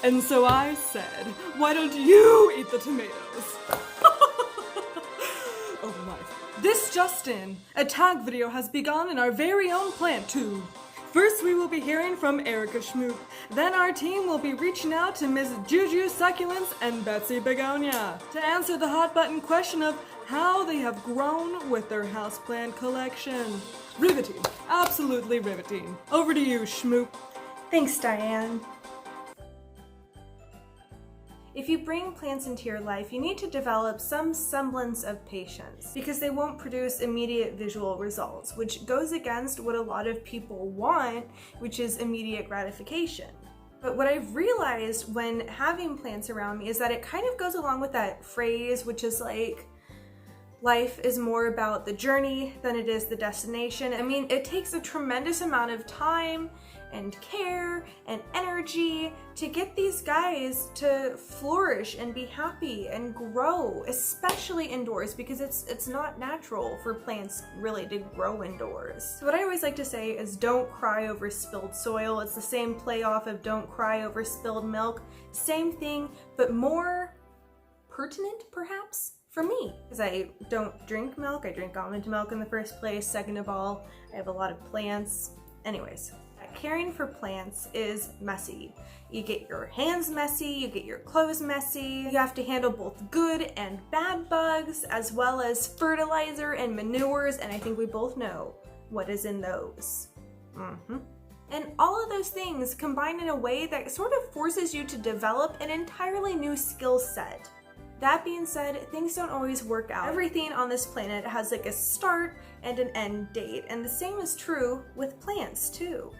And so I said, why don't you eat the tomatoes? Oh my. This just in, a tag video has begun in our very own PlantTube. First we will be hearing from Erika Schmoop, then our team will be reaching out to Ms. JuJuSucculents and Betsy Begonia to answer the hot button question of how they have grown with their houseplant collection. Riveting, absolutely riveting. Over to you, Schmoop. Thanks, Diane. If you bring plants into your life, you need to develop some semblance of patience because they won't produce immediate visual results, which goes against what a lot of people want, which is immediate gratification. But what I've realized when having plants around me is that it kind of goes along with that phrase, which is like, life is more about the journey than it is the destination. I mean, it takes a tremendous amount of time and care and energy to get these guys to flourish and be happy and grow, especially indoors, because it's not natural for plants really to grow indoors. So what I always like to say is don't cry over spilled soil. It's the same play off of don't cry over spilled milk. Same thing, but more pertinent perhaps for me, because I don't drink milk. I drink almond milk in the first place. Second of all, I have a lot of plants. Anyways, caring for plants is messy. You get your hands messy, you get your clothes messy, you have to handle both good and bad bugs, as well as fertilizer and manures, and I think we both know what is in those. And all of those things combine in a way that sort of forces you to develop an entirely new skill set. That being said, things don't always work out. Everything on this planet has like a start and an end date, and the same is true with plants too.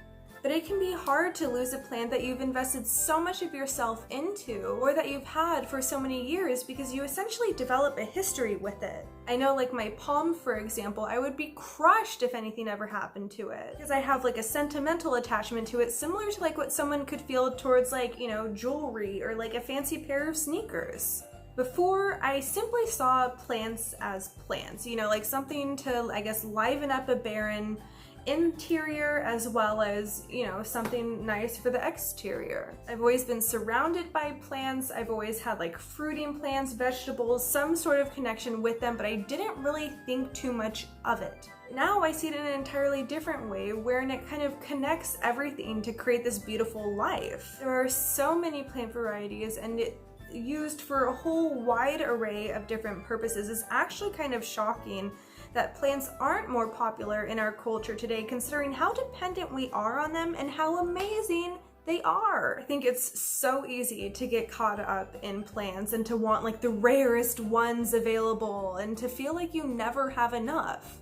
But it can be hard to lose a plant that you've invested so much of yourself into, or that you've had for so many years, because you essentially develop a history with it. I know, like my palm, for example, I would be crushed if anything ever happened to it, because I have like a sentimental attachment to it, similar to like what someone could feel towards like, you know, jewelry or like a fancy pair of sneakers. Before, I simply saw plants as plants, you know, like something to, I guess, liven up a barren interior as well as, you know, something nice for the exterior. I've always been surrounded by plants. I've always had like fruiting plants, vegetables, some sort of connection with them, but I didn't really think too much of it. Now I see it in an entirely different way, wherein it kind of connects everything to create this beautiful life. There are so many plant varieties, and it used for a whole wide array of different purposes. It's actually kind of shocking that plants aren't more popular in our culture today, considering how dependent we are on them and how amazing they are. I think it's so easy to get caught up in plants and to want like the rarest ones available and to feel like you never have enough.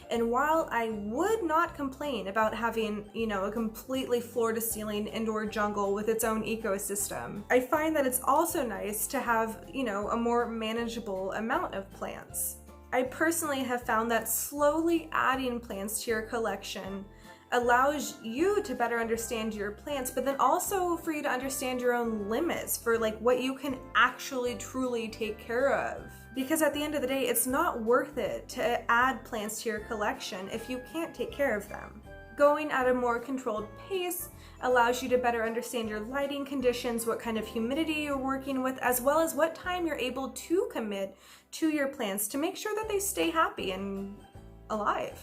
And while I would not complain about having, you know, a completely floor-to-ceiling indoor jungle with its own ecosystem, I find that it's also nice to have, you know, a more manageable amount of plants. I personally have found that slowly adding plants to your collection allows you to better understand your plants, but then also for you to understand your own limits for like what you can actually truly take care of. Because at the end of the day, it's not worth it to add plants to your collection if you can't take care of them. Going at a more controlled pace allows you to better understand your lighting conditions, what kind of humidity you're working with, as well as what time you're able to commit to your plants to make sure that they stay happy and alive.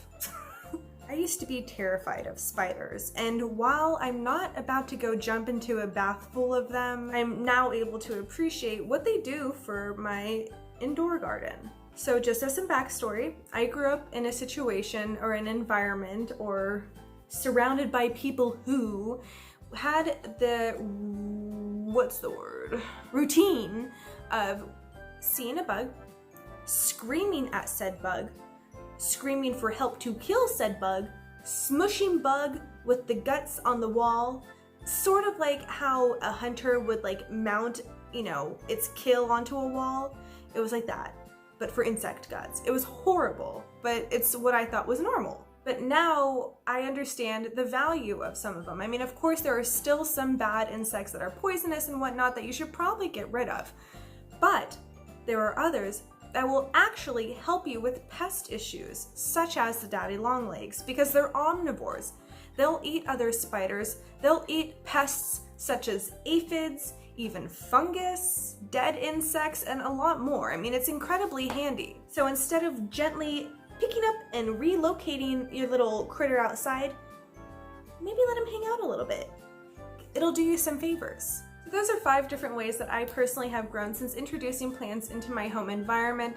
I used to be terrified of spiders, and while I'm not about to go jump into a bath full of them, I'm now able to appreciate what they do for my indoor garden. So just as some backstory, I grew up in a situation or an environment or surrounded by people who had the, routine of seeing a bug, screaming at said bug, screaming for help to kill said bug, smushing bug with the guts on the wall, sort of like how a hunter would like mount, you know, its kill onto a wall. It was like that, but for insect guts. It was horrible, but it's what I thought was normal. But now I understand the value of some of them. I mean, of course, there are still some bad insects that are poisonous and whatnot that you should probably get rid of. But there are others that will actually help you with pest issues, such as the daddy longlegs, because they're omnivores. They'll eat other spiders, they'll eat pests such as aphids, even fungus, dead insects, and a lot more. I mean, it's incredibly handy. So instead of gently picking up and relocating your little critter outside, maybe let him hang out a little bit. It'll do you some favors. So those are 5 different ways that I personally have grown since introducing plants into my home environment.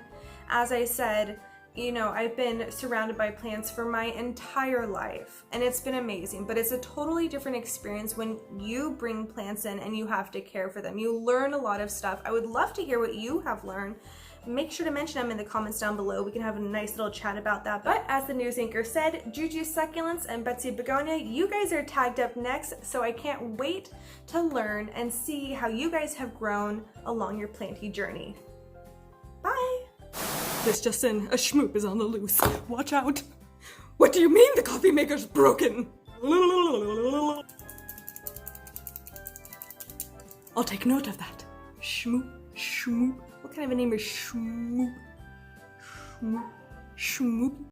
As I said, you know, I've been surrounded by plants for my entire life, and it's been amazing, but it's a totally different experience when you bring plants in and you have to care for them. You learn a lot of stuff. I would love to hear what you have learned. Make sure to mention them in the comments down below. We can have a nice little chat about that. But as the news anchor said, JuJuSucculents and Betsy Begonia, you guys are tagged up next, so I can't wait to learn and see how you guys have grown along your planty journey. Bye! This just in, a Schmoop is on the loose. Watch out. What do you mean the coffee maker's broken? I'll take note of that. Schmoop, Schmoop. What kind of a name is Schmoop? Schmoop, Schmoop.